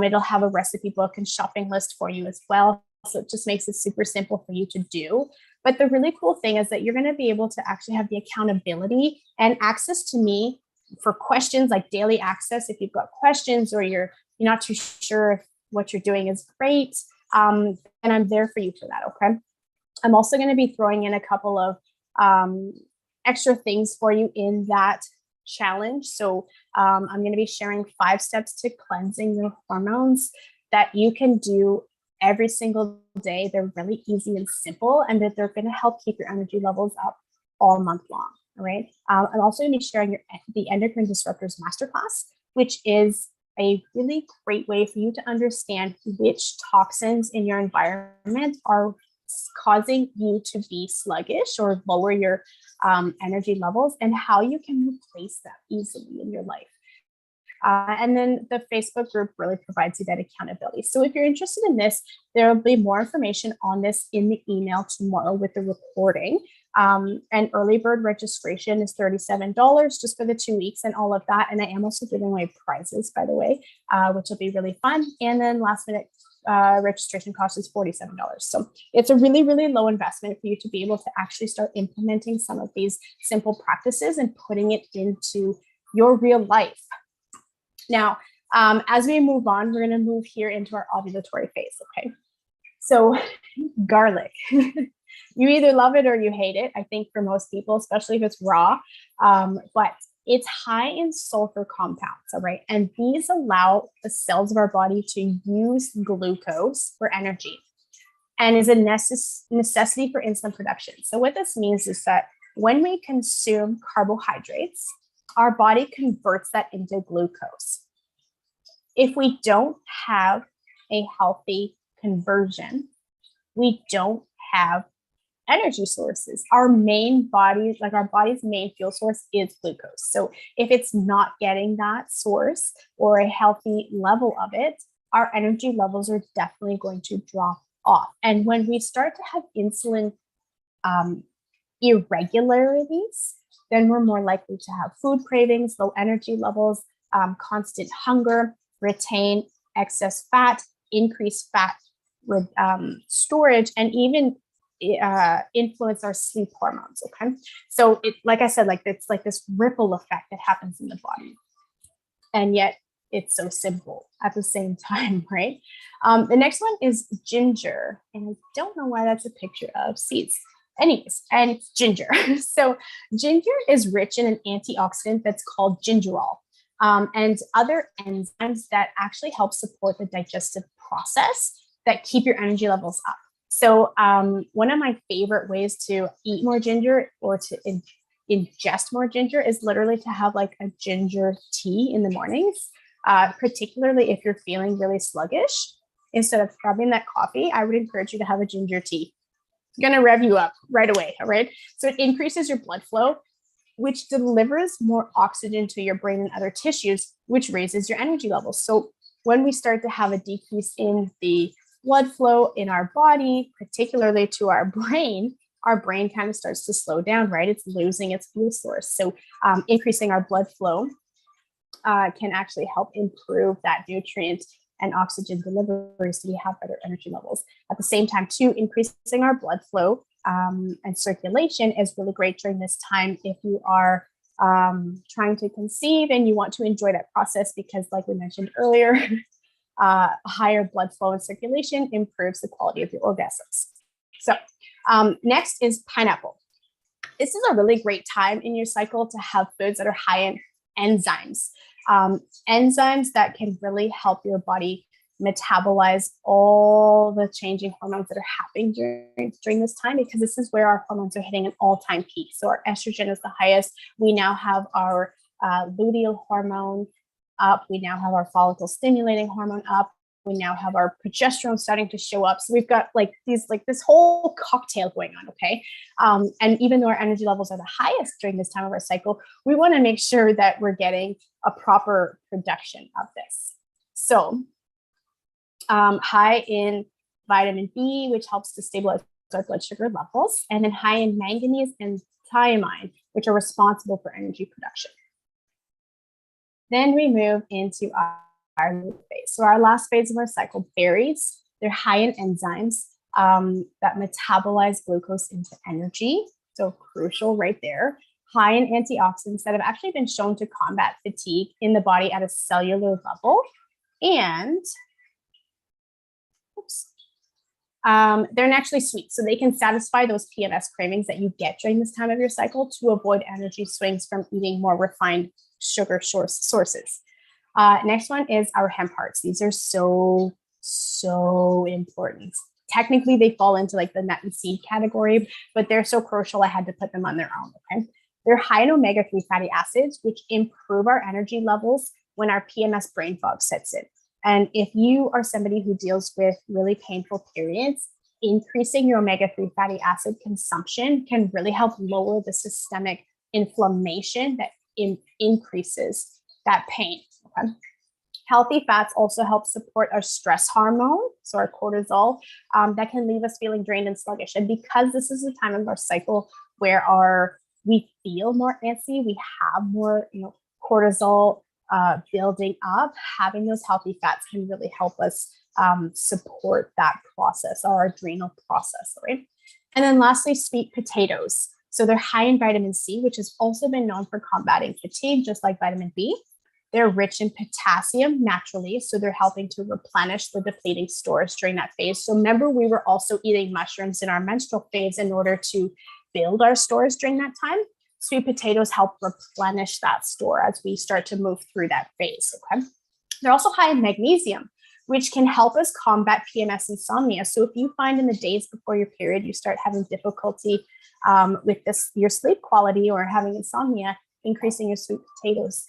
It'll have a recipe book and shopping list for you as well. so it just makes it super simple for you to do. But the really cool thing is that you're going to be able to actually have the accountability and access to me for questions, like daily access. If you've got questions or you're not too sure if what you're doing is great, and I'm there for you for that, okay? I'm also going to be throwing in a couple of extra things for you in that challenge. So I'm going to be sharing 5 steps to cleansing your hormones that you can do every single day. They're really easy and simple, and that they're going to help keep your energy levels up all month long. All right. I'm also going to be sharing the Endocrine Disruptors Masterclass, which is a really great way for you to understand which toxins in your environment are causing you to be sluggish or lower your energy levels, and how you can replace that easily in your life. And then the Facebook group really provides you that accountability. So if you're interested in this, there will be more information on this in the email tomorrow with the recording. And early bird registration is $37 just for the 2 weeks and all of that. And I am also giving away prizes, by the way, which will be really fun. And then last minute registration cost is $47. So it's a really, really low investment for you to be able to actually start implementing some of these simple practices and putting it into your real life. Now, as we move on, we're going to move here into our ovulatory phase, okay? So garlic, you either love it or you hate it, I think, for most people, especially if it's raw, but it's high in sulfur compounds, all right? And these allow the cells of our body to use glucose for energy and is a necessity for insulin production. So what this means is that when we consume carbohydrates, our body converts that into glucose. If we don't have a healthy conversion, we don't have energy sources. Our main body, like our body's main fuel source, is glucose. So if it's not getting that source or a healthy level of it, our energy levels are definitely going to drop off. And when we start to have insulin irregularities, then we're more likely to have food cravings, low energy levels, constant hunger, retain excess fat, increase fat storage, and even influence our sleep hormones. Okay, so it, like I said, like it's like this ripple effect that happens in the body, and yet it's so simple at the same time, right? The next one is ginger, and I don't know why that's a picture of seeds. Anyways, and it's ginger. So ginger is rich in an antioxidant that's called gingerol, and other enzymes that actually help support the digestive process that keep your energy levels up. So one of my favorite ways to eat more ginger or to ingest more ginger is literally to have like a ginger tea in the mornings, particularly if you're feeling really sluggish. Instead of having that coffee, I would encourage you to have a ginger tea. It's going to rev you up right away, all right? So it increases your blood flow, which delivers more oxygen to your brain and other tissues, which raises your energy levels. So when we start to have a decrease in the blood flow in our body, particularly to our brain kind of starts to slow down, right? It's losing its fuel source. So increasing our blood flow can actually help improve that nutrient and oxygen delivery so we have better energy levels. At the same time, too, increasing our blood flow and circulation is really great during this time if you are trying to conceive and you want to enjoy that process, because like we mentioned earlier, higher blood flow and circulation improves the quality of your orgasms. So next is pineapple. This is a really great time in your cycle to have foods that are high in enzymes. Enzymes that can really help your body metabolize all the changing hormones that are happening during this time, because this is where our hormones are hitting an all-time peak. So our estrogen is the highest. We now have our luteal hormone up. We now have our follicle stimulating hormone up. We now have our progesterone starting to show up. So we've got this whole cocktail going on, okay? And even though our energy levels are the highest during this time of our cycle, we want to make sure that we're getting a proper production of this. So high in vitamin B, which helps to stabilize our blood sugar levels, and then high in manganese and thiamine, which are responsible for energy production. Then we move into our phase. So our last phase of our cycle, berries, they're high in enzymes. that metabolize glucose into energy. So crucial right there. High in antioxidants that have actually been shown to combat fatigue in the body at a cellular level. And they're naturally sweet, so they can satisfy those PMS cravings that you get during this time of your cycle to avoid energy swings from eating more refined sugar sources. Next one is our hemp hearts. These are so important. Technically, they fall into like the nut and seed category, but they're so crucial, I had to put them on their own, okay? They're high in omega-3 fatty acids, which improve our energy levels when our PMS brain fog sets in. And if you are somebody who deals with really painful periods, increasing your omega-3 fatty acid consumption can really help lower the systemic inflammation that increases that pain. Okay? Healthy fats also help support our stress hormone, so our cortisol, that can leave us feeling drained and sluggish. And because this is the time of our cycle where we feel more antsy, we have more, cortisol building up, having those healthy fats can really help us support that process, our adrenal process, right? And then lastly, sweet potatoes. So they're high in vitamin C, which has also been known for combating fatigue, just like vitamin B. They're rich in potassium naturally, so they're helping to replenish the depleting stores during that phase. So remember, we were also eating mushrooms in our menstrual phase in order to build our stores during that time. Sweet potatoes help replenish that store as we start to move through that phase, okay? They're also high in magnesium, which can help us combat PMS insomnia. So if you find in the days before your period, you start having difficulty with your sleep quality or having insomnia, increasing your sweet potatoes